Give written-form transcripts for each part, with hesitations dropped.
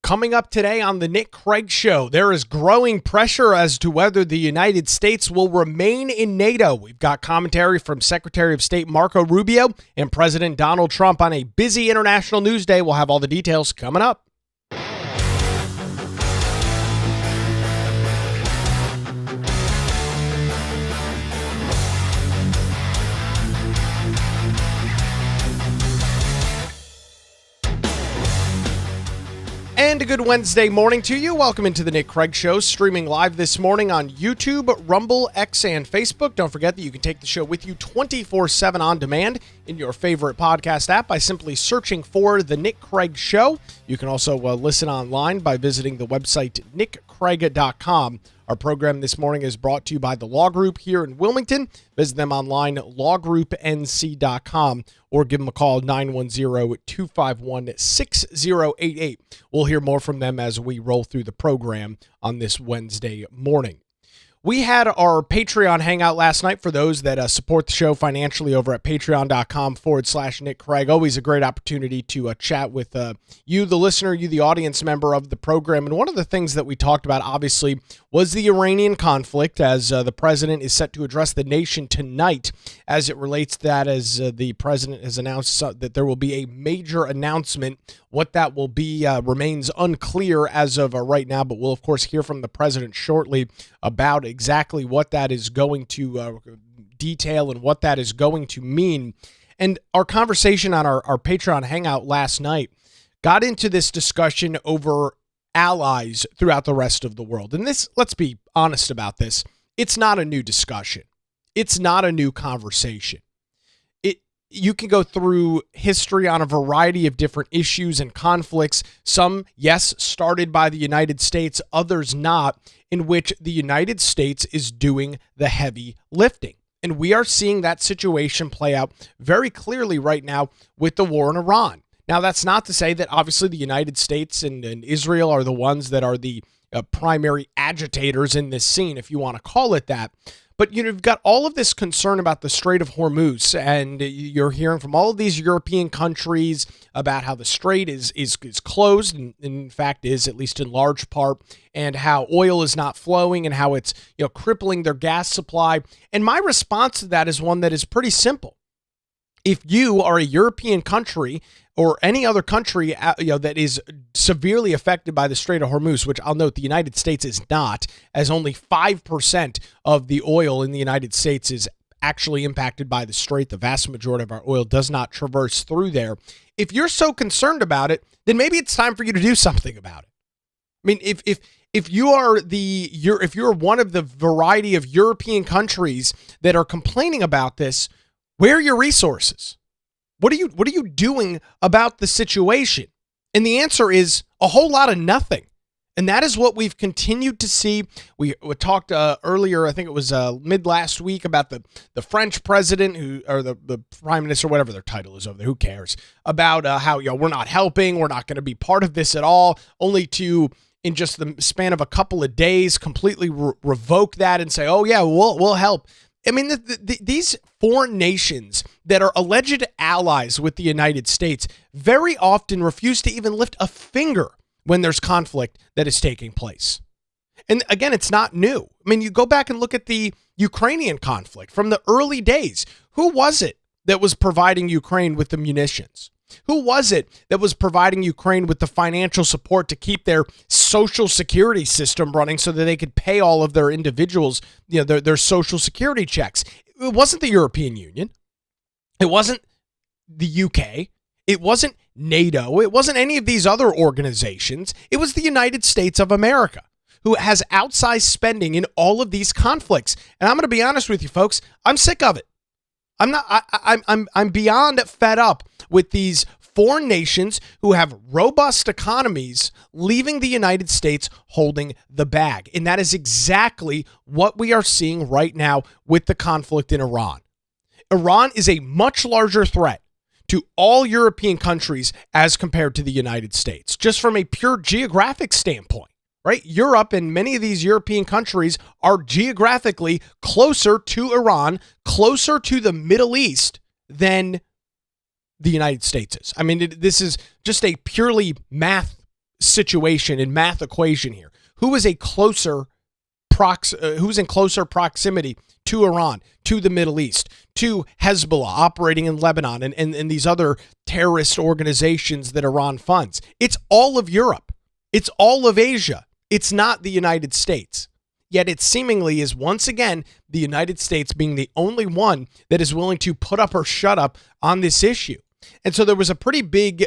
Coming up today on the Nick Craig Show, there is growing pressure as to whether the United States will remain in NATO. We've got commentary from Secretary of State Marco Rubio and President Donald Trump on a busy international news day. We'll have all the details coming up. And a good Wednesday morning to you. Welcome into the Nick Craig Show, streaming live this morning on YouTube, Rumble, X, and Facebook. Don't forget that you can take the show with you 24/7 on demand in your favorite podcast app by simply searching for the Nick Craig Show. You can also listen online by visiting the website nickcraig.com. Our program this morning is brought to you by the Law Group here in Wilmington. Visit them online, lawgroupnc.com, or give them a call, 910-251-6088. We'll hear more from them as we roll through the program on this Wednesday morning. We had our Patreon hangout last night for those that support the show financially over at patreon.com/Nick Craig. Always a great opportunity to chat with you, the listener, you, the audience member of the program. And one of the things that we talked about, obviously, was the Iranian conflict, as the president is set to address the nation tonight as it relates to that, as the president has announced that there will be a major announcement. What that will be remains unclear as of right now, but we'll, of course, hear from the president shortly about exactly what that is going to detail and what that is going to mean. And our conversation on our Patreon hangout last night got into this discussion over allies throughout the rest of the world. And this, let's be honest about this, it's not a new discussion. It's not a new conversation. You can go through history on a variety of different issues and conflicts. Some, yes, started by the United States, others not, in which the United States is doing the heavy lifting. And we are seeing that situation play out very clearly right now with the war in Iran. Now, that's not to say that obviously the United States and Israel are the ones that are the primary agitators in this scene, if you want to call it that. But you've got all of this concern about the Strait of Hormuz, and you're hearing from all of these European countries about how the strait is closed, and in fact is, at least in large part, and how oil is not flowing and how it's crippling their gas supply. And my response to that is one that is pretty simple. If you are a European country or any other country that is severely affected by the Strait of Hormuz, which I'll note the United States is not, as only 5% of the oil in the United States is actually impacted by the strait. The vast majority of our oil does not traverse through there. If you're so concerned about it, then maybe it's time for you to do something about it. I mean, if you're one of the variety of European countries that are complaining about this, where are your resources? What are you doing about the situation? And the answer is a whole lot of nothing. And that is what we've continued to see. We talked earlier, I think it was mid last week, about the French president or the prime minister, whatever their title is over there, who cares, about how we're not helping, we're not going to be part of this at all, only to, in just the span of a couple of days, completely revoke that and say, oh yeah, we'll help. I mean, these foreign nations that are alleged allies with the United States very often refuse to even lift a finger when there's conflict that is taking place. And again, it's not new. I mean, you go back and look at the Ukrainian conflict from the early days. Who was it that was providing Ukraine with the munitions? Who was it that was providing Ukraine with the financial support to keep their social security system running so that they could pay all of their individuals, their social security checks? It wasn't the European Union. It wasn't the UK. It wasn't NATO. It wasn't any of these other organizations. It was the United States of America, who has outsized spending in all of these conflicts. And I'm going to be honest with you, folks, I'm sick of it. I'm beyond fed up with these foreign nations who have robust economies leaving the United States holding the bag. And that is exactly what we are seeing right now with the conflict in Iran. Iran is a much larger threat to all European countries as compared to the United States, just from a pure geographic standpoint. Right? Europe and many of these European countries are geographically closer to Iran, closer to the Middle East than the United States is. I mean, this is just a purely math situation and math equation here. Who's in closer proximity to Iran, to the Middle East, to Hezbollah operating in Lebanon and these other terrorist organizations that Iran funds? It's all of Europe. It's all of Asia. It's not the United States. Yet it seemingly is once again the United States being the only one that is willing to put up or shut up on this issue. And so there was a pretty big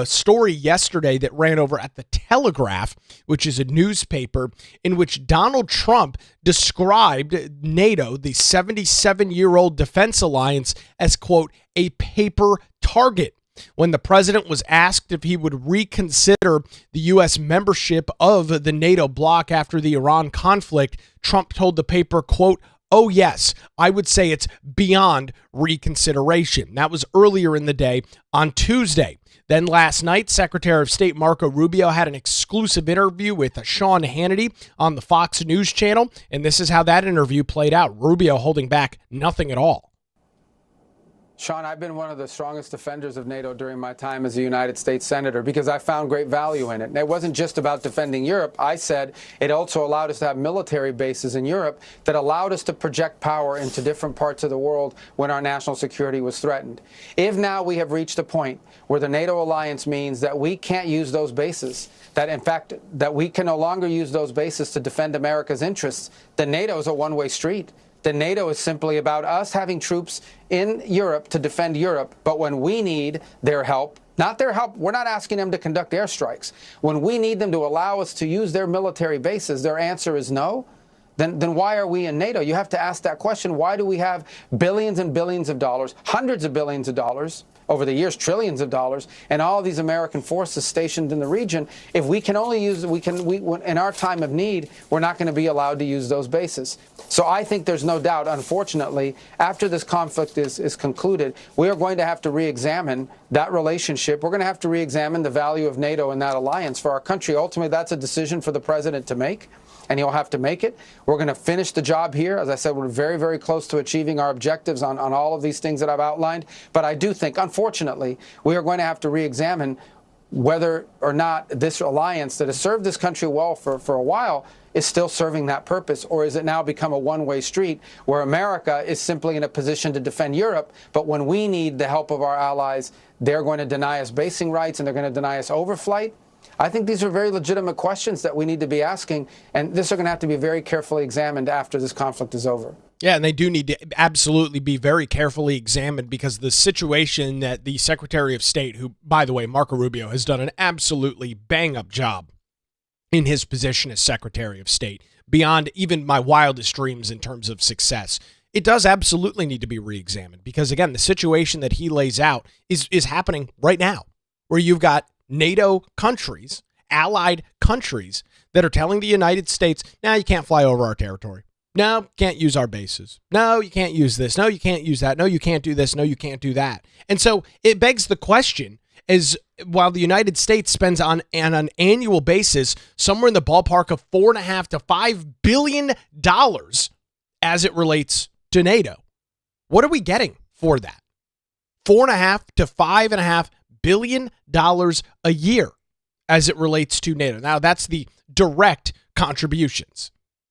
story yesterday that ran over at the Telegraph, which is a newspaper, in which Donald Trump described NATO, the 77-year-old defense alliance, as, quote, a paper target. When the president was asked if he would reconsider the U.S. membership of the NATO bloc after the Iran conflict, Trump told the paper, quote, "Oh, yes, I would say it's beyond reconsideration." That was earlier in the day on Tuesday. Then last night, Secretary of State Marco Rubio had an exclusive interview with Sean Hannity on the Fox News channel, and this is how that interview played out. Rubio holding back nothing at all. Sean, I've been one of the strongest defenders of NATO during my time as a United States Senator because I found great value in it. And it wasn't just about defending Europe. I said it also allowed us to have military bases in Europe that allowed us to project power into different parts of the world when our national security was threatened. If now we have reached a point where the NATO alliance means that we can't use those bases, that in fact, that we can no longer use those bases to defend America's interests, then NATO is a one-way street. The NATO is simply about us having troops in Europe to defend Europe, but when we need their help, not their help, we're not asking them to conduct airstrikes. When we need them to allow us to use their military bases, their answer is no. Then why are we in NATO? You have to ask that question. Why do we have billions and billions of dollars, hundreds of billions of dollars, over the years, trillions of dollars, and all of these American forces stationed in the region? If we can only use, in our time of need, we're not going to be allowed to use those bases. So I think there's no doubt, unfortunately, after this conflict is concluded, we are going to have to re-examine that relationship. We're going to have to re-examine the value of NATO and that alliance for our country. Ultimately, that's a decision for the president to make, and he'll have to make it. We're going to finish the job here. As I said, we're very, very close to achieving our objectives on all of these things that I've outlined. But I do think, unfortunately, we are going to have to re-examine whether or not this alliance that has served this country well for a while is still serving that purpose, or is it now become a one-way street where America is simply in a position to defend Europe, but when we need the help of our allies, they're going to deny us basing rights and they're going to deny us overflight? I think these are very legitimate questions that we need to be asking, and this are going to have to be very carefully examined after this conflict is over. Yeah, and they do need to absolutely be very carefully examined, because the situation that the Secretary of State, who, by the way, Marco Rubio, has done an absolutely bang-up job in his position as Secretary of State, beyond even my wildest dreams in terms of success. It does absolutely need to be re-examined, because, again, the situation that he lays out is happening right now, where you've got NATO countries, allied countries, that are telling the United States, "No, you can't fly over our territory. No, can't use our bases. No, you can't use this. No, you can't use that. No, you can't do this. No, you can't do that." And so it begs the question, is while the United States spends on an annual basis somewhere in the ballpark of $4.5 to $5 billion as it relates to NATO, what are we getting for that? $4.5 to $5.5 billion a year as it relates to NATO. Now, that's the direct contributions.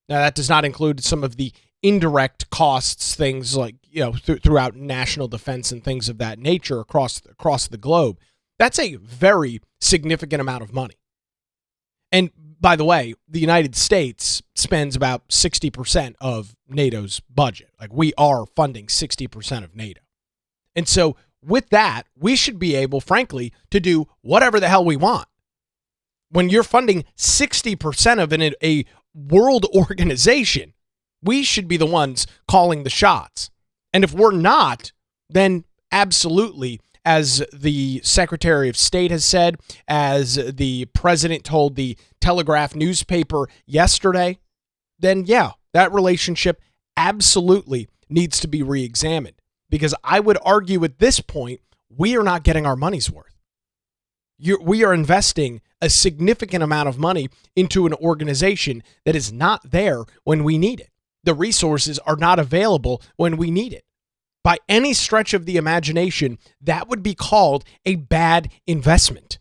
Now, that does not include some of the indirect costs, things like, throughout national defense and things of that nature across the globe. That's a very significant amount of money. And by the way, the United States spends about 60% of NATO's budget. Like, we are funding 60% of NATO. And so with that, we should be able, frankly, to do whatever the hell we want. When you're funding 60% of a world organization, we should be the ones calling the shots. And if we're not, then absolutely, as the Secretary of State has said, as the president told the Telegraph newspaper yesterday, then yeah, that relationship absolutely needs to be re-examined. Because I would argue at this point, we are not getting our money's worth. We are investing a significant amount of money into an organization that is not there when we need it. The resources are not available when we need it. By any stretch of the imagination, that would be called a bad investment.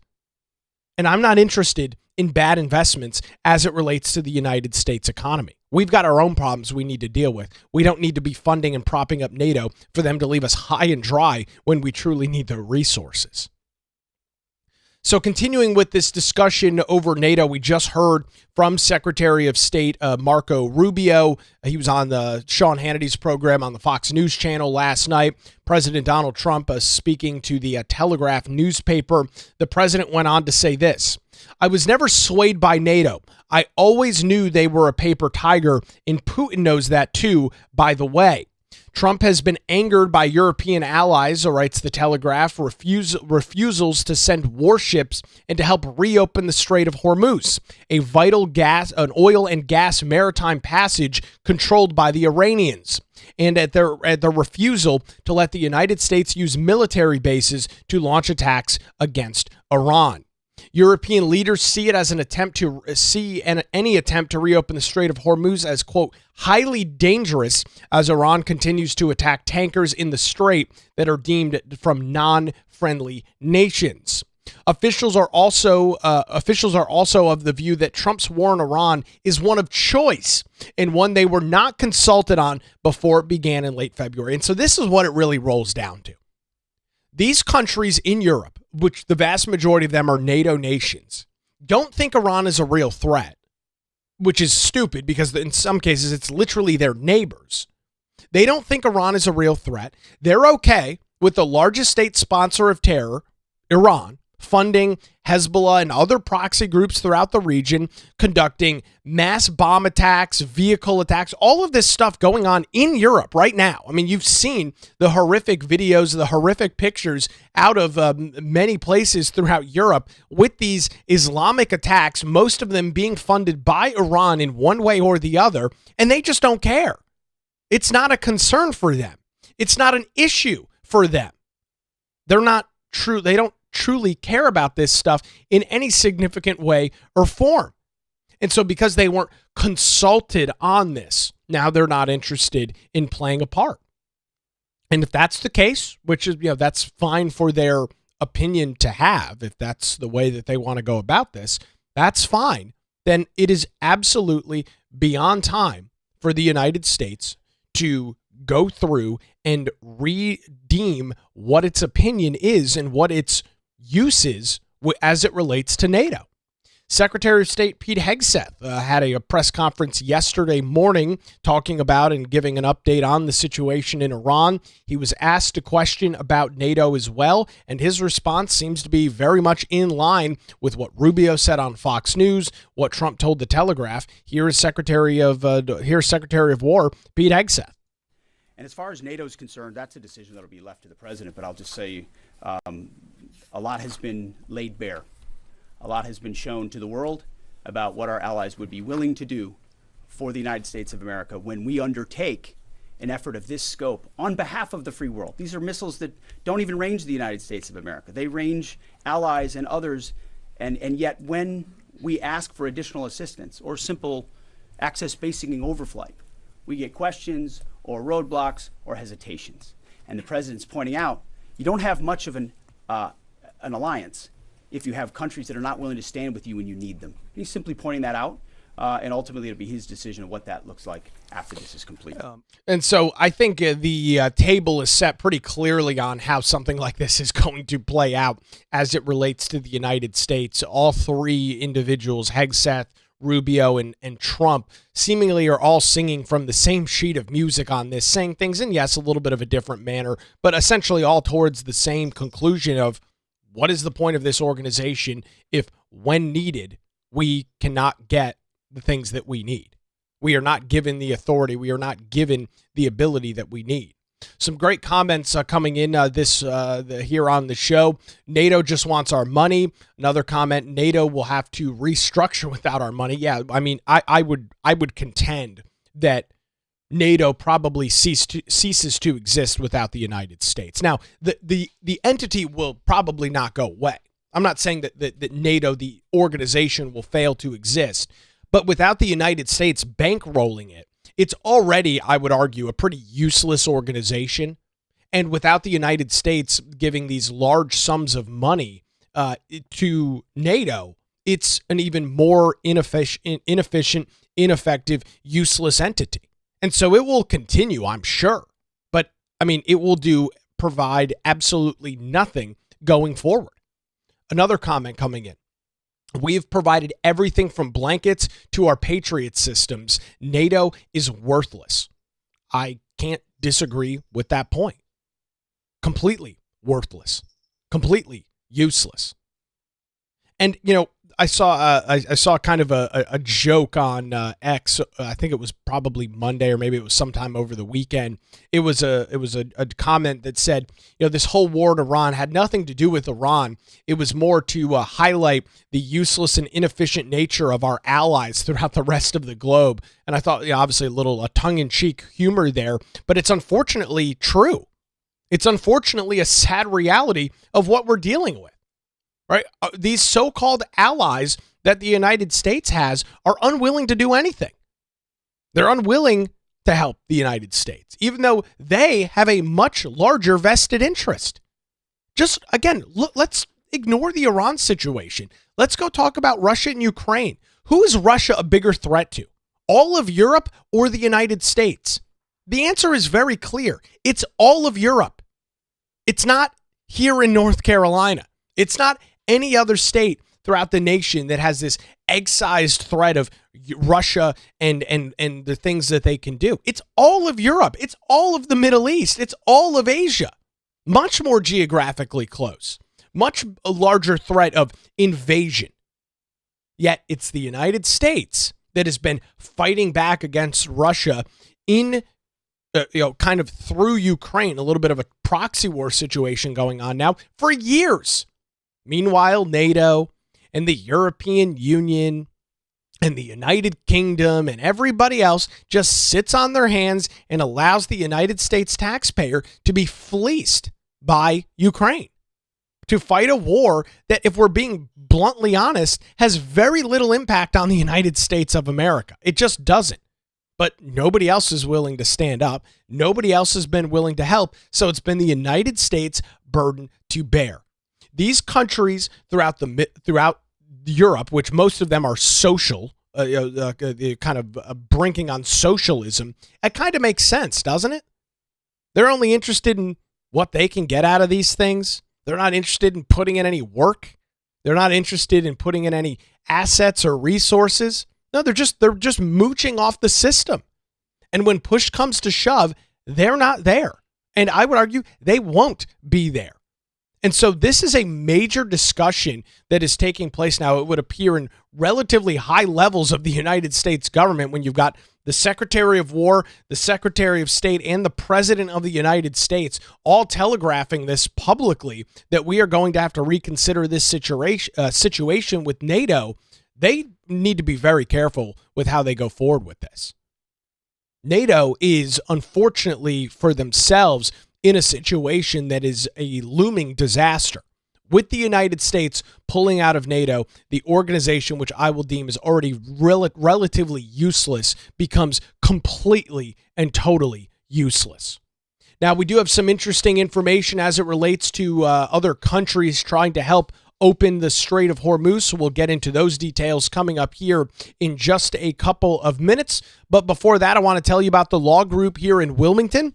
And I'm not interested in bad investments as it relates to the United States economy. We've got our own problems we need to deal with. We don't need to be funding and propping up NATO for them to leave us high and dry when we truly need the resources. So continuing with this discussion over NATO, we just heard from Secretary of State Marco Rubio. He was on the Sean Hannity's program on the Fox News channel last night. President Donald Trump speaking to the Telegraph newspaper. The president went on to say this: "I was never swayed by NATO. I always knew they were a paper tiger, and Putin knows that too, by the way. Trump has been angered by European allies," writes the Telegraph, refusals to send warships and to help reopen the Strait of Hormuz, a vital an oil and gas maritime passage controlled by the Iranians, and at their refusal to let the United States use military bases to launch attacks against Iran. European leaders see it as any attempt to reopen the Strait of Hormuz as, quote, highly dangerous as Iran continues to attack tankers in the strait that are deemed from non-friendly nations. Officials are also of the view that Trump's war on Iran is one of choice and one they were not consulted on before it began in late February. And so this is what it really rolls down to. These countries in Europe, which the vast majority of them are NATO nations, don't think Iran is a real threat, which is stupid because in some cases it's literally their neighbors. They don't think Iran is a real threat. They're okay with the largest state sponsor of terror, Iran, funding Hezbollah and other proxy groups throughout the region, conducting mass bomb attacks, vehicle attacks, all of this stuff going on in Europe right now. I mean, you've seen the horrific videos, the horrific pictures out of many places throughout Europe with these Islamic attacks, most of them being funded by Iran in one way or the other, and they just don't care. It's not a concern for them. It's not an issue for them. They don't truly care about this stuff in any significant way or form. And so because they weren't consulted on this, now they're not interested in playing a part. And if that's the case, which is, that's fine for their opinion to have, if that's the way that they want to go about this, that's fine. Then it is absolutely beyond time for the United States to go through and redeem what its opinion is and what its uses as it relates to NATO. Secretary of State Pete Hegseth had a press conference yesterday morning talking about and giving an update on the situation in Iran. He was asked a question about NATO as well, and his response seems to be very much in line with what Rubio said on Fox News, what Trump told the Telegraph. Here is Secretary of War Pete Hegseth. And as far as NATO is concerned, that's a decision that will be left to the president. But I'll just say a lot has been laid bare. A lot has been shown to the world about what our allies would be willing to do for the United States of America when we undertake an effort of this scope on behalf of the free world. These are missiles that don't even range the United States of America. They range allies and others. And yet when we ask for additional assistance or simple access basing and overflight, we get questions or roadblocks or hesitations. And the president's pointing out, you don't have much of an alliance if you have countries that are not willing to stand with you when you need them. He's simply pointing that out, and ultimately it'll be his decision of what that looks like after this is complete. And so I think the table is set pretty clearly on how something like this is going to play out as it relates to the United States. All three individuals, Hegseth, Rubio, and Trump, seemingly are all singing from the same sheet of music on this, saying things in, yes, a little bit of a different manner, but essentially all towards the same conclusion of what is the point of this organization if, when needed, we cannot get the things that we need. We are not given the authority. We are not given the ability that we need. Some great comments coming in here on the show. NATO just wants our money. Another comment: NATO will have to restructure without our money. Yeah, I mean, I would contend that NATO probably ceases to exist without the United States. Now, the entity will probably not go away. I'm not saying that NATO, the organization, will fail to exist, but without the United States bankrolling it, it's already, I would argue, a pretty useless organization. And without the United States giving these large sums of money to NATO, it's an even more inefficient, ineffective, useless entity. And so it will continue, I'm sure. But, I mean, it will provide absolutely nothing going forward. Another comment coming in. We've provided everything from blankets to our Patriot systems. NATO is worthless. I can't disagree with that point. Completely worthless. Completely useless. And, you know, I saw kind of a joke on X. I think it was probably Monday or maybe it was sometime over the weekend. It was a comment that said, you know, this whole war in Iran had nothing to do with Iran. It was more to highlight the useless and inefficient nature of our allies throughout the rest of the globe. And I thought, you know, obviously a little tongue-in-cheek humor there, but it's unfortunately true. It's unfortunately a sad reality of what we're dealing with. Right? These so-called allies that the United States has are unwilling to do anything. They're unwilling to help the United States, even though they have a much larger vested interest. Just, again, let's ignore the Iran situation. Let's go talk about Russia and Ukraine. Who is Russia a bigger threat to? All of Europe or the United States? The answer is very clear. It's all of Europe. It's not here in North Carolina. It's not any other state throughout the nation that has this egg-sized threat of Russia and the things that they can do. It's all of Europe. It's all of the Middle East. It's all of Asia. Much more geographically close. Much a larger threat of invasion. Yet it's the United States that has been fighting back against Russia in kind of through Ukraine, a little bit of a proxy war situation going on now for years. Meanwhile, NATO and the European Union and the United Kingdom and everybody else just sits on their hands and allows the United States taxpayer to be fleeced by Ukraine to fight a war that, if we're being bluntly honest, has very little impact on the United States of America. It just doesn't. But nobody else is willing to stand up. Nobody else has been willing to help. So it's been the United States' burden to bear. These countries throughout Europe, which most of them are social, kind of brinking on socialism, it kind of makes sense, doesn't it? They're only interested in what they can get out of these things. They're not interested in putting in any work. They're not interested in putting in any assets or resources. No, they're just mooching off the system. And when push comes to shove, they're not there. And I would argue they won't be there. And so this is a major discussion that is taking place now. It would appear in relatively high levels of the United States government when you've got the Secretary of War, the Secretary of State, and the President of the United States all telegraphing this publicly, that we are going to have to reconsider this situation with NATO. They need to be very careful with how they go forward with this. NATO is, unfortunately for themselves, in a situation that is a looming disaster. With the United States pulling out of NATO, the organization, which I will deem is already relatively useless, becomes completely and totally useless. Now, we do have some interesting information as it relates to other countries trying to help open the Strait of Hormuz, so we'll get into those details coming up here in just a couple of minutes. But before that, I want to tell you about the Law Group here in Wilmington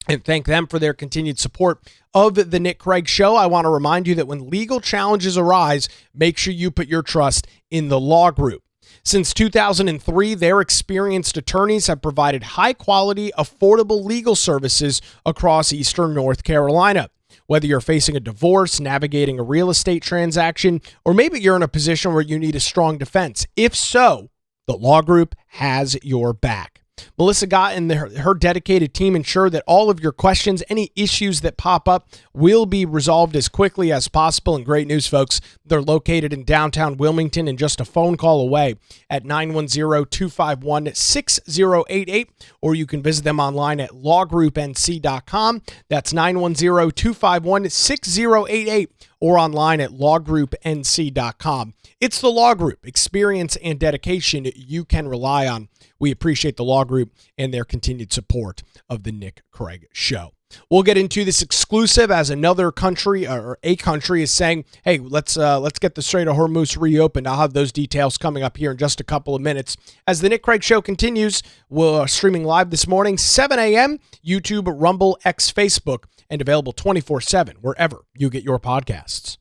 and thank them for their continued support of the Nick Craig Show. I want to remind you that when legal challenges arise, make sure you put your trust in the Law Group. Since 2003, their experienced attorneys have provided high-quality, affordable legal services across Eastern North Carolina. Whether you're facing a divorce, navigating a real estate transaction, or maybe you're in a position where you need a strong defense. If so, the Law Group has your back. Melissa Gott and her dedicated team ensure that all of your questions, any issues that pop up, will be resolved as quickly as possible. And great news, folks, they're located in downtown Wilmington and just a phone call away at 910-251-6088, or you can visit them online at lawgroupnc.com. That's 910-251-6088, or online at lawgroupnc.com. It's the Law Group. Experience and dedication you can rely on. We appreciate the Law Group and their continued support of the Nick Craig Show. We'll get into this exclusive as another country or a country is saying, hey, let's get the Strait of Hormuz reopened. I'll have those details coming up here in just a couple of minutes. As the Nick Craig Show continues, we're streaming live this morning, 7 a.m., YouTube, Rumble, X, Facebook, and available 24/7 wherever you get your podcasts.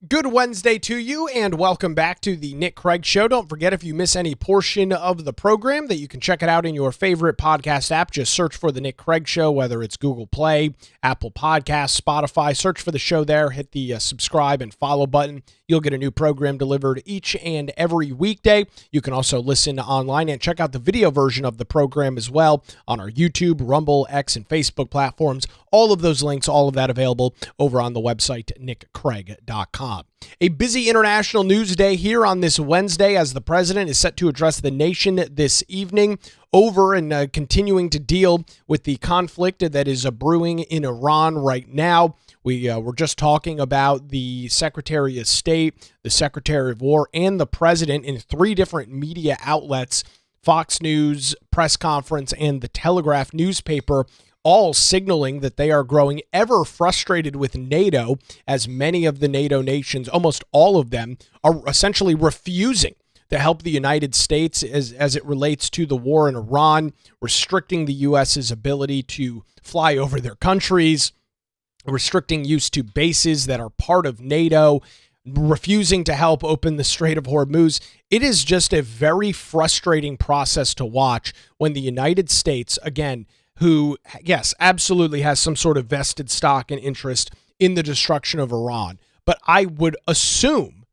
Good Wednesday to you, and welcome back to the Nick Craig Show. Don't forget, if you miss any portion of the program, that you can check it out in your favorite podcast app. Just search for the Nick Craig Show, whether it's Google Play, Apple Podcasts, Spotify. Search for the show there. Hit the subscribe and follow button. You'll get a new program delivered each and every weekday. You can also listen online and check out the video version of the program as well on our YouTube, Rumble, X, and Facebook platforms. All of those links, all of that available over on the website, nickcraig.com. A busy international news day here on this Wednesday as the president is set to address the nation this evening over and continuing to deal with the conflict that is brewing in Iran right now. We were just talking about the Secretary of State, the Secretary of War, and the president in three different media outlets, Fox News, press conference, and the Telegraph newspaper, all signaling that they are growing ever frustrated with NATO, as many of the NATO nations, almost all of them, are essentially refusing to help the United States as it relates to the war in Iran, restricting the U.S.'s ability to fly over their countries, restricting use to bases that are part of NATO, refusing to help open the Strait of Hormuz. It is just a very frustrating process to watch when the United States, again, who, yes, absolutely has some sort of vested stock and interest in the destruction of Iran. But I would assume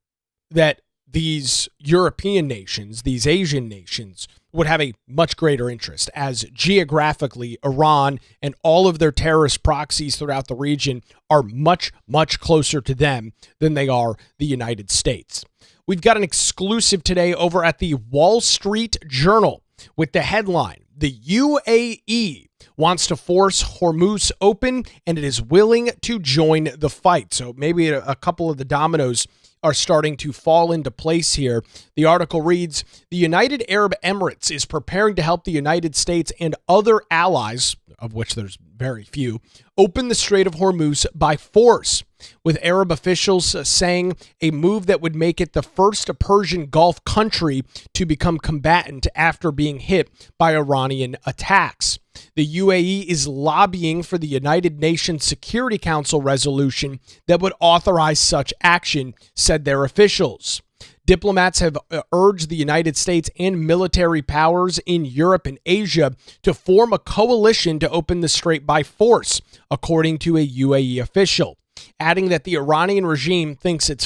that these European nations, these Asian nations, would have a much greater interest, as geographically Iran and all of their terrorist proxies throughout the region are much, much closer to them than they are the United States. We've got an exclusive today over at the Wall Street Journal with the headline, "The UAE wants to force Hormuz open and it is willing to join the fight." So maybe a couple of the dominoes are starting to fall into place here. The article reads, "The United Arab Emirates is preparing to help the United States and other allies, of which there's very few, open the Strait of Hormuz by force, with Arab officials saying a move that would make it the first Persian Gulf country to become combatant after being hit by Iranian attacks. The UAE is lobbying for the United Nations Security Council resolution that would authorize such action, said their officials. Diplomats have urged the United States and military powers in Europe and Asia to form a coalition to open the strait by force, according to a UAE official, adding that the Iranian regime thinks it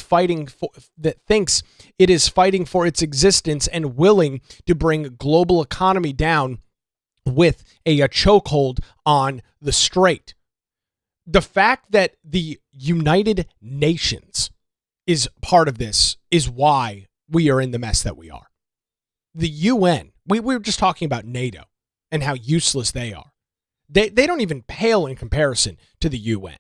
is fighting for its existence and willing to bring global economy down with a chokehold on the strait. The fact that the United Nations is part of this is why we are in the mess that we are. The UN, we were just talking about NATO and how useless they are. They don't even pale in comparison to the UN.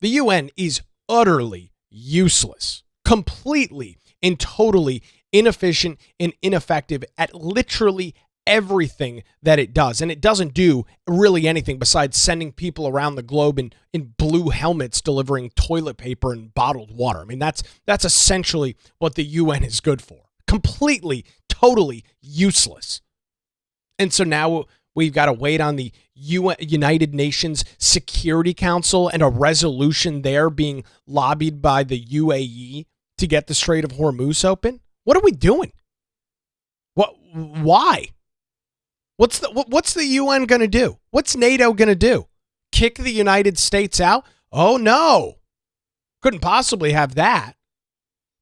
The UN is utterly useless, completely and totally inefficient and ineffective at literally everything that it does. And it doesn't do really anything besides sending people around the globe in blue helmets delivering toilet paper and bottled water. I mean, that's essentially what the UN is good for. Completely, totally useless. And so now we've got to wait on the United Nations Security Council and a resolution there being lobbied by the UAE to get the Strait of Hormuz open. What are we doing? Why? What's the UN going to do? What's NATO going to do? Kick the United States out? Oh, no. Couldn't possibly have that.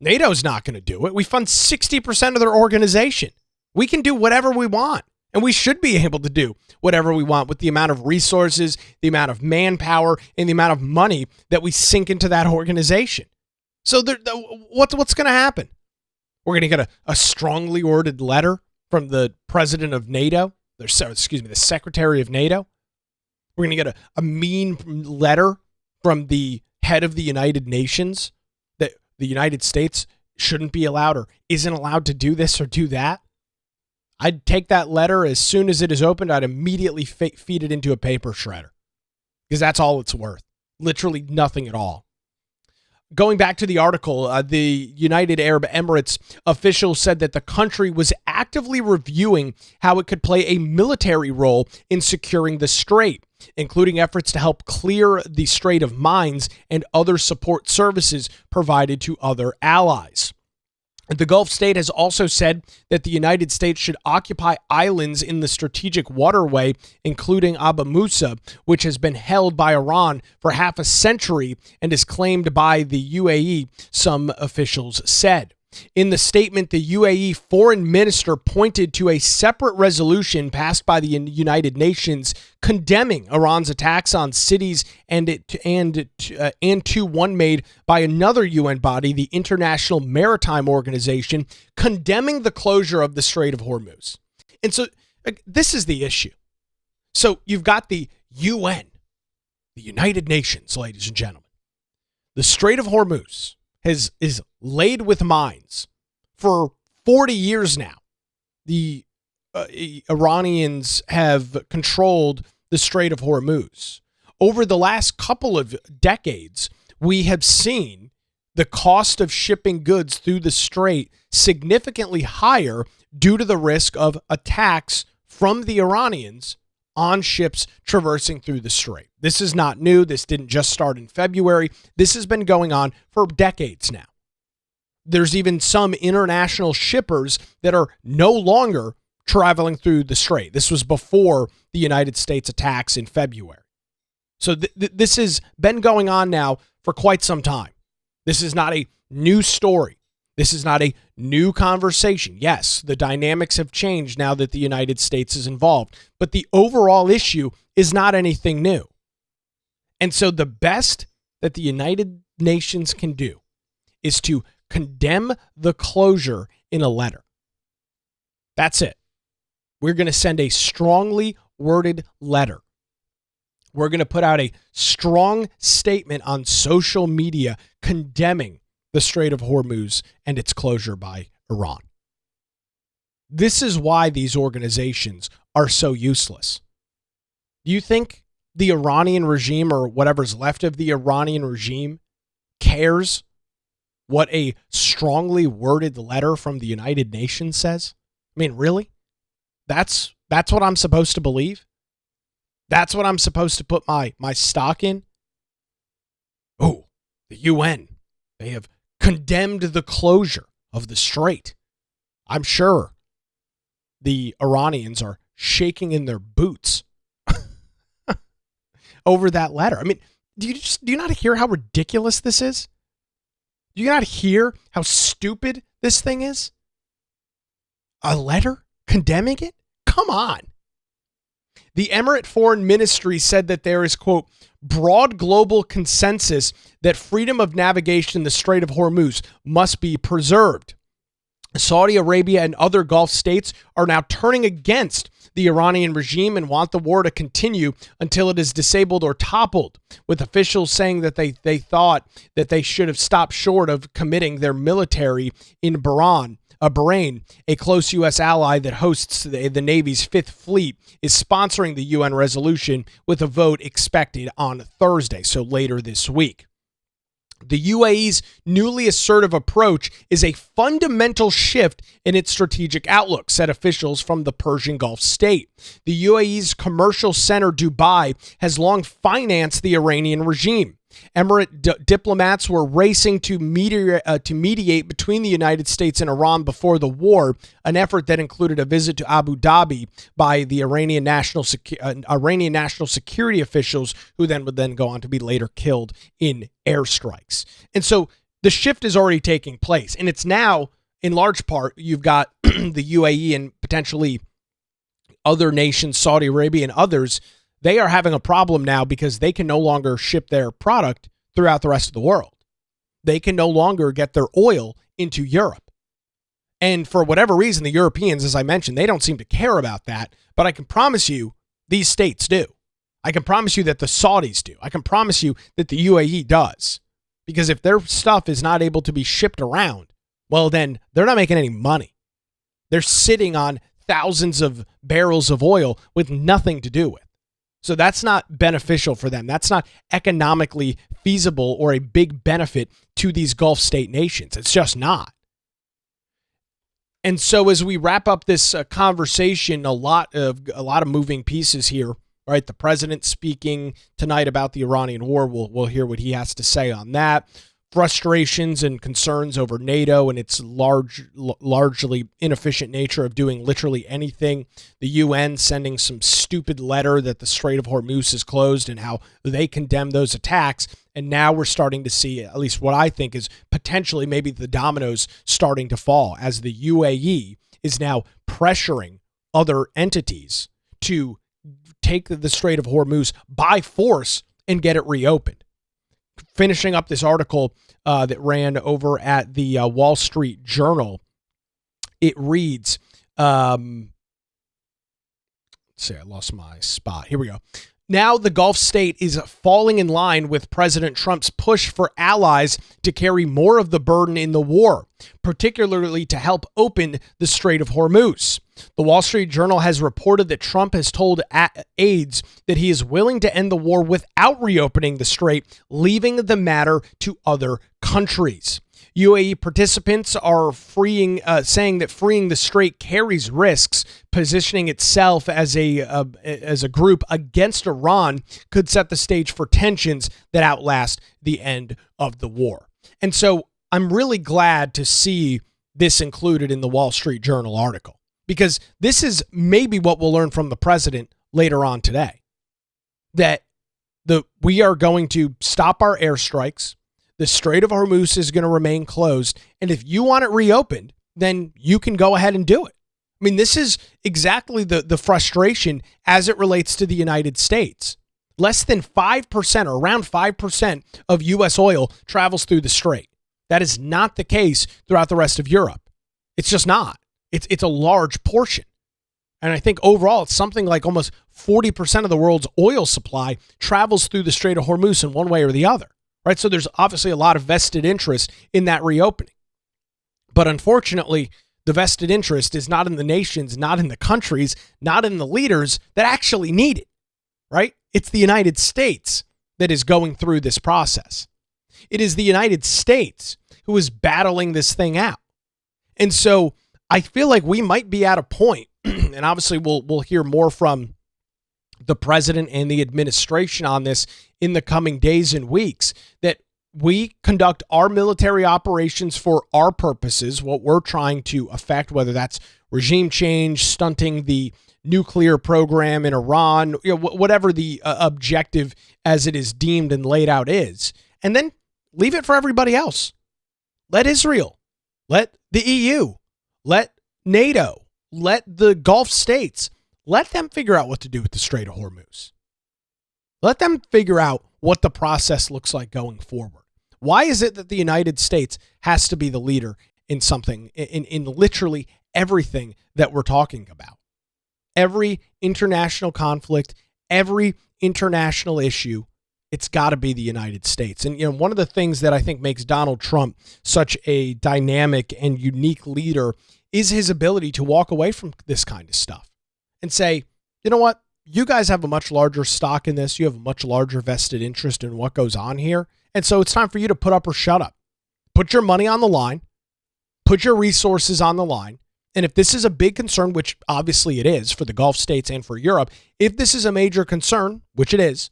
NATO's not going to do it. We fund 60% of their organization. We can do whatever we want. And we should be able to do whatever we want with the amount of resources, the amount of manpower, and the amount of money that we sink into that organization. So what's going to happen? We're going to get a strongly worded letter from the president of NATO, the secretary of NATO. We're going to get a mean letter from the head of the United Nations that the United States shouldn't be allowed or isn't allowed to do this or do that. I'd take that letter as soon as it is opened. I'd immediately feed it into a paper shredder because that's all it's worth. Literally nothing at all. Going back to the article, the United Arab Emirates official said that the country was actively reviewing how it could play a military role in securing the strait, including efforts to help clear the strait of mines and other support services provided to other allies. The Gulf state has also said that the United States should occupy islands in the strategic waterway, including Abu Musa, which has been held by Iran for half a century and is claimed by the UAE, some officials said. In the statement, the UAE foreign minister pointed to a separate resolution passed by the United Nations condemning Iran's attacks on cities and to one made by another UN body, the International Maritime Organization, condemning the closure of the Strait of Hormuz. And so this is the issue. So you've got the UN, the United Nations, ladies and gentlemen. The Strait of Hormuz is laid with mines for 40 years now. The Iranians have controlled the Strait of Hormuz. Over the last couple of decades, we have seen the cost of shipping goods through the strait significantly higher due to the risk of attacks from the Iranians on ships traversing through the strait. This is not new. This didn't just start in February. This has been going on for decades now. There's even some international shippers that are no longer traveling through the strait. This was before the United States attacks in February. So this has been going on now for quite some time. This is not a new story. This is not a new conversation. Yes, the dynamics have changed now that the United States is involved, but the overall issue is not anything new. And so the best that the United Nations can do is to condemn the closure in a letter. That's it. We're going to send a strongly worded letter. We're going to put out a strong statement on social media condemning the Strait of Hormuz and its closure by Iran. This is why these organizations are so useless. Do you think the Iranian regime, or whatever's left of the Iranian regime, cares what a strongly worded letter from the United Nations says? I mean, really? That's what I'm supposed to believe? That's what I'm supposed to put my stock in? Oh, the UN. They have condemned the closure of the strait. I'm sure the Iranians are shaking in their boots over that letter. I mean, do you not hear how ridiculous this is? Do you not hear how stupid this thing is? A letter condemning it? Come on. The Emirate Foreign Ministry said that there is, quote, broad global consensus that freedom of navigation in the Strait of Hormuz must be preserved. Saudi Arabia and other Gulf states are now turning against the Iranian regime and want the war to continue until it is disabled or toppled, with officials saying that they thought that they should have stopped short of committing their military in Bahrain. A close U.S. ally that hosts the Navy's Fifth Fleet, is sponsoring the UN resolution with a vote expected on Thursday, so later this week. The UAE's newly assertive approach is a fundamental shift in its strategic outlook, said officials from the Persian Gulf state. The UAE's commercial center, Dubai, has long financed the Iranian regime. Emirate diplomats were racing to mediate between the United States and Iran before the war, an effort that included a visit to Abu Dhabi by the Iranian national security officials, who would then go on to be later killed in airstrikes. And so the shift is already taking place, and it's now, in large part, you've got the UAE and potentially other nations, Saudi Arabia and others. They are having a problem now because they can no longer ship their product throughout the rest of the world. They can no longer get their oil into Europe. And for whatever reason, the Europeans, as I mentioned, they don't seem to care about that. But I can promise you these states do. I can promise you that the Saudis do. I can promise you that the UAE does. Because if their stuff is not able to be shipped around, well, then they're not making any money. They're sitting on thousands of barrels of oil with nothing to do with. So that's not beneficial for them. That's not economically feasible or a big benefit to these Gulf state nations. It's just not. And so as we wrap up this conversation, a lot of moving pieces here. Right, the president speaking tonight about the Iranian war. We'll hear what he has to say on that. Frustrations and concerns over NATO and its largely inefficient nature of doing literally anything. The UN sending some stupid letter that the Strait of Hormuz is closed and how they condemn those attacks. And now we're starting to see, at least what I think is potentially maybe the dominoes starting to fall, as the UAE is now pressuring other entities to take the Strait of Hormuz by force and get it reopened. Finishing up this article that ran over at the Wall Street Journal, it reads, let's see, I lost my spot. Here we go. Now the Gulf state is falling in line with President Trump's push for allies to carry more of the burden in the war, particularly to help open the Strait of Hormuz. The Wall Street Journal has reported that Trump has told aides that he is willing to end the war without reopening the strait, leaving the matter to other countries. UAE participants are saying that freeing the strait carries risks. Positioning itself as a group against Iran could set the stage for tensions that outlast the end of the war. And so I'm really glad to see this included in the Wall Street Journal article, because this is maybe what we'll learn from the president later on today, that we are going to stop our airstrikes. The Strait of Hormuz is going to remain closed. And if you want it reopened, then you can go ahead and do it. I mean, this is exactly the frustration as it relates to the United States. Less than 5% or around 5% of U.S. oil travels through the strait. That is not the case throughout the rest of Europe. It's just not. It's a large portion. And I think overall, it's something like almost 40% of the world's oil supply travels through the Strait of Hormuz in one way or the other. Right, so there's obviously a lot of vested interest in that reopening. But unfortunately, the vested interest is not in the nations, not in the countries, not in the leaders that actually need it, right? It's the United States that is going through this process. It is the United States who is battling this thing out. And so I feel like we might be at a point, and obviously we'll hear more from the president and the administration on this in the coming days and weeks, that we conduct our military operations for our purposes, what we're trying to affect, whether that's regime change, stunting the nuclear program in Iran, whatever the objective as it is deemed and laid out is, and then leave it for everybody else. Let Israel, let the EU, let NATO, let the Gulf states, let them figure out what to do with the Strait of Hormuz. Let them figure out what the process looks like going forward. Why is it that the United States has to be the leader in something, in literally everything that we're talking about? Every international conflict, every international issue, it's got to be the United States. And one of the things that I think makes Donald Trump such a dynamic and unique leader is his ability to walk away from this kind of stuff and say, you know what? You guys have a much larger stock in this. You have a much larger vested interest in what goes on here. And so it's time for you to put up or shut up. Put your money on the line. Put your resources on the line. And if this is a big concern, which obviously it is for the Gulf states and for Europe, if this is a major concern, which it is,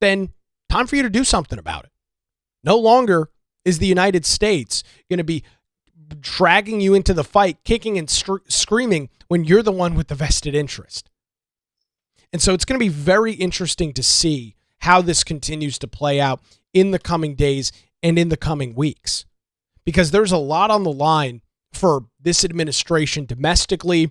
then time for you to do something about it. No longer is the United States going to be dragging you into the fight, kicking and screaming when you're the one with the vested interest. And so it's going to be very interesting to see how this continues to play out in the coming days and in the coming weeks, because there's a lot on the line for this administration domestically.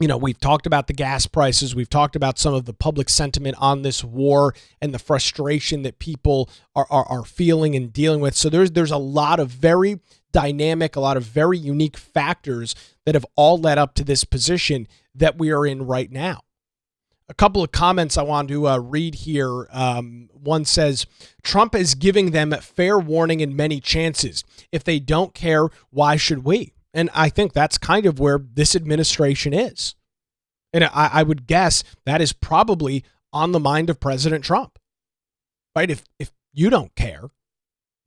We've talked about the gas prices. We've talked about some of the public sentiment on this war and the frustration that people are feeling and dealing with. So there's a lot of very dynamic, a lot of very unique factors that have all led up to this position that we are in right now. A couple of comments I want to read here. One says, Trump is giving them fair warning and many chances. If they don't care, why should we? And I think that's kind of where this administration is. And I would guess that is probably on the mind of President Trump. Right? If you don't care,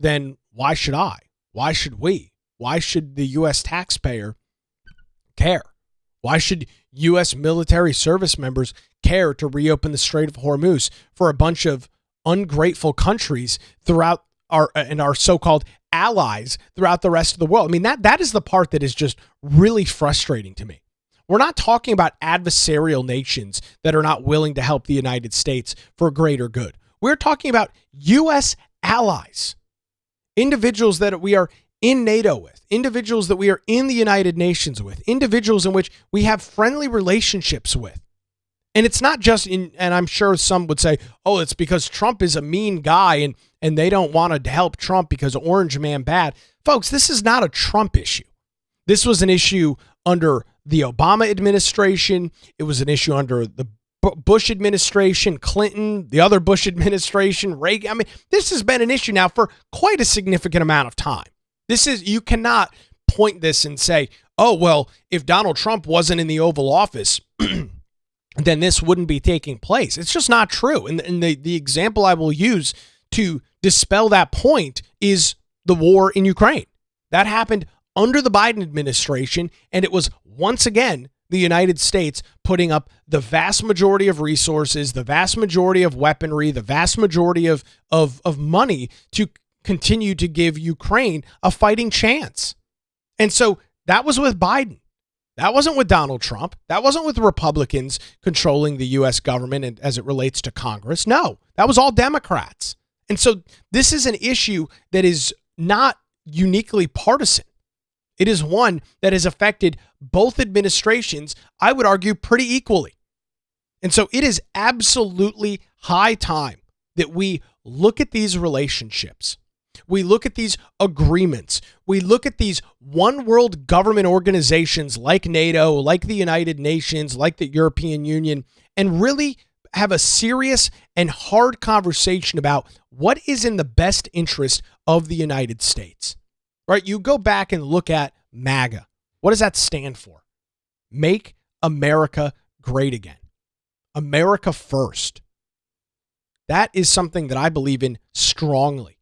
then why should I? Why should we? Why should the U.S. taxpayer care? Why should U.S. military service members care to reopen the Strait of Hormuz for a bunch of ungrateful countries throughout our so-called allies throughout the rest of the world? I mean, that is the part that is just really frustrating to me. We're not talking about adversarial nations that are not willing to help the United States for greater good. We're talking about U.S. allies, individuals that we are in NATO with, individuals that we are in the United Nations with, individuals in which we have friendly relationships with. And it's not just and I'm sure some would say, oh, it's because Trump is a mean guy and they don't want to help Trump because Orange Man bad. Folks, this is not a Trump issue. This was an issue under the Obama administration. It was an issue under the Bush administration, Clinton, the other Bush administration, Reagan. I mean, this has been an issue now for quite a significant amount of time. You cannot point this and say, oh, well, if Donald Trump wasn't in the Oval Office, then this wouldn't be taking place. It's just not true. And the example I will use to dispel that point is the war in Ukraine. That happened under the Biden administration, and it was once again the United States putting up the vast majority of resources, the vast majority of weaponry, the vast majority of money to continue to give Ukraine a fighting chance. And so that was with Biden. That wasn't with Donald Trump. That wasn't with Republicans controlling the U.S. government and as it relates to Congress. No, that was all Democrats. And so this is an issue that is not uniquely partisan. It is one that has affected both administrations, I would argue, pretty equally. And so it is absolutely high time that we look at these relationships. We look at these agreements. We look at these one world government organizations like NATO, like the United Nations, like the European Union, and really have a serious and hard conversation about what is in the best interest of the United States. Right? You go back and look at MAGA. What does that stand for? Make America Great Again. America first. That is something that I believe in strongly.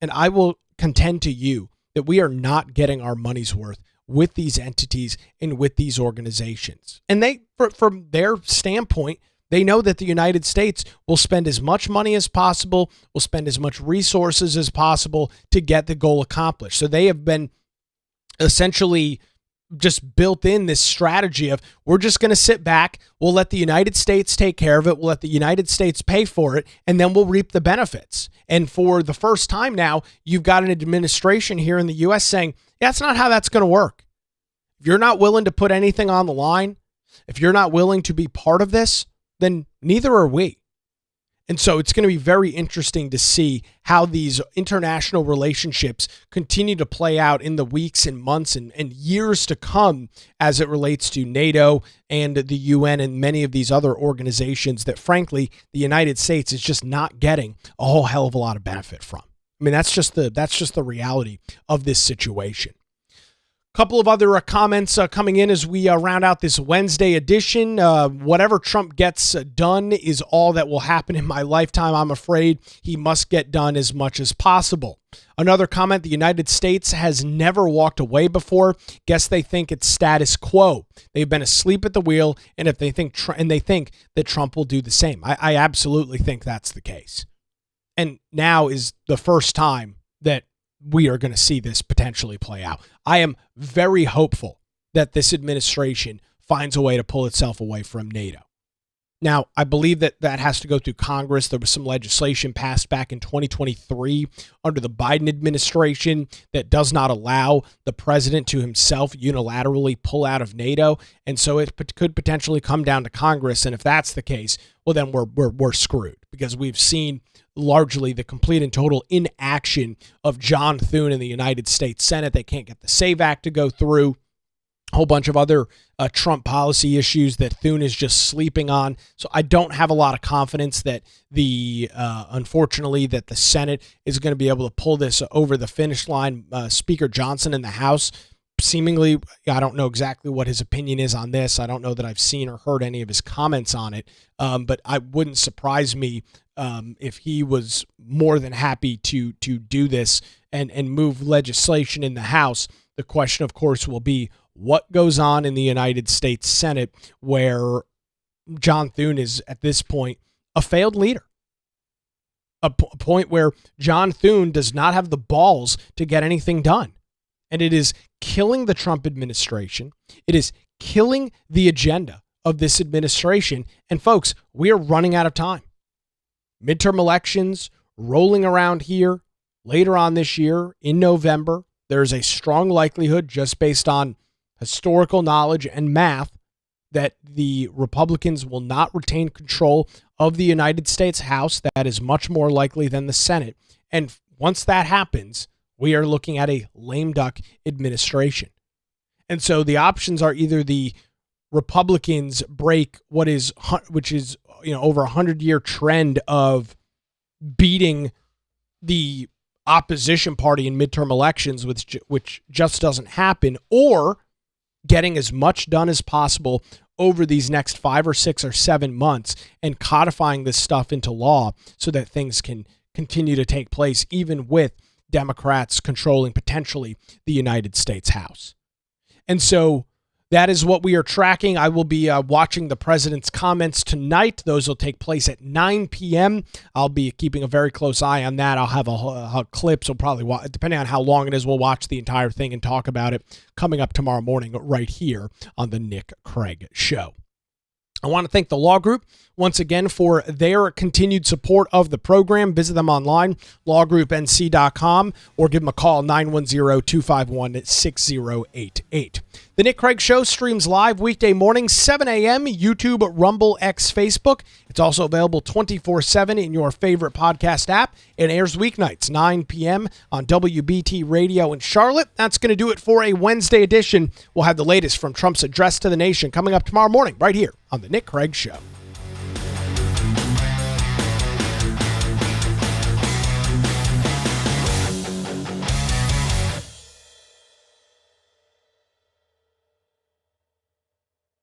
And I will contend to you that we are not getting our money's worth with these entities and with these organizations. And they, from their standpoint, they know that the United States will spend as much money as possible, will spend as much resources as possible to get the goal accomplished. So they have been essentially just built in this strategy of, we're just going to sit back, we'll let the United States take care of it, we'll let the United States pay for it, and then we'll reap the benefits. And for the first time now, you've got an administration here in the U.S. saying, that's not how that's going to work. If you're not willing to put anything on the line, if you're not willing to be part of this, then neither are we. And so it's going to be very interesting to see how these international relationships continue to play out in the weeks and months and years to come as it relates to NATO and the UN and many of these other organizations that, frankly, the United States is just not getting a whole hell of a lot of benefit from. I mean, that's just the reality of this situation. Couple of other comments coming in as we round out this Wednesday edition. Whatever Trump gets done is all that will happen in my lifetime. I'm afraid he must get done as much as possible. Another comment, the United States has never walked away before. Guess they think it's status quo. They've been asleep at the wheel, and if they think that Trump will do the same. I absolutely think that's the case. And now is the first time that we are going to see this potentially play out. I am very hopeful that this administration finds a way to pull itself away from NATO. Now, I believe that has to go through Congress. There was some legislation passed back in 2023 under the Biden administration that does not allow the president to himself unilaterally pull out of NATO. And so it could potentially come down to Congress. And if that's the case, well, then we're screwed, because we've seen largely the complete and total inaction of John Thune in the United States Senate. They can't get the SAVE Act to go through. A whole bunch of other Trump policy issues that Thune is just sleeping on. So I don't have a lot of confidence that unfortunately, that the Senate is going to be able to pull this over the finish line. Speaker Johnson in the House, seemingly, I don't know exactly what his opinion is on this. I don't know that I've seen or heard any of his comments on it, but I wouldn't surprise me if he was more than happy to do this and move legislation in the House. The question, of course, will be what goes on in the United States Senate, where John Thune is at this point a failed leader. A point where John Thune does not have the balls to get anything done. And it is killing the Trump administration. It is killing the agenda of this administration. And folks, we are running out of time. Midterm elections rolling around here later on this year in November. There's a strong likelihood, just based on historical knowledge and math, that the Republicans will not retain control of the United States House. That is much more likely than the Senate. And once that happens, we are looking at a lame duck administration. And so the options are either the Republicans break which is over 100-year trend of beating the opposition party in midterm elections, which just doesn't happen, or getting as much done as possible over these next 5 or 6 or 7 months and codifying this stuff into law so that things can continue to take place, even with Democrats controlling potentially the United States House. And so that is what we are tracking. I will be watching the president's comments tonight. Those will take place at 9 p.m. I'll be keeping a very close eye on that. I'll have a clip, so probably, depending on how long it is, we'll watch the entire thing and talk about it coming up tomorrow morning right here on the Nick Craig Show. I want to thank the Law Group once again for their continued support of the program. Visit them online, lawgroupnc.com, or give them a call, 910-251-6088. The Nick Craig Show streams live weekday mornings, 7 a.m., YouTube, Rumble, X, Facebook. It's also available 24/7 in your favorite podcast app. It airs weeknights, 9 p.m. on WBT Radio in Charlotte. That's going to do it for a Wednesday edition. We'll have the latest from Trump's address to the nation coming up tomorrow morning right here on The Nick Craig Show.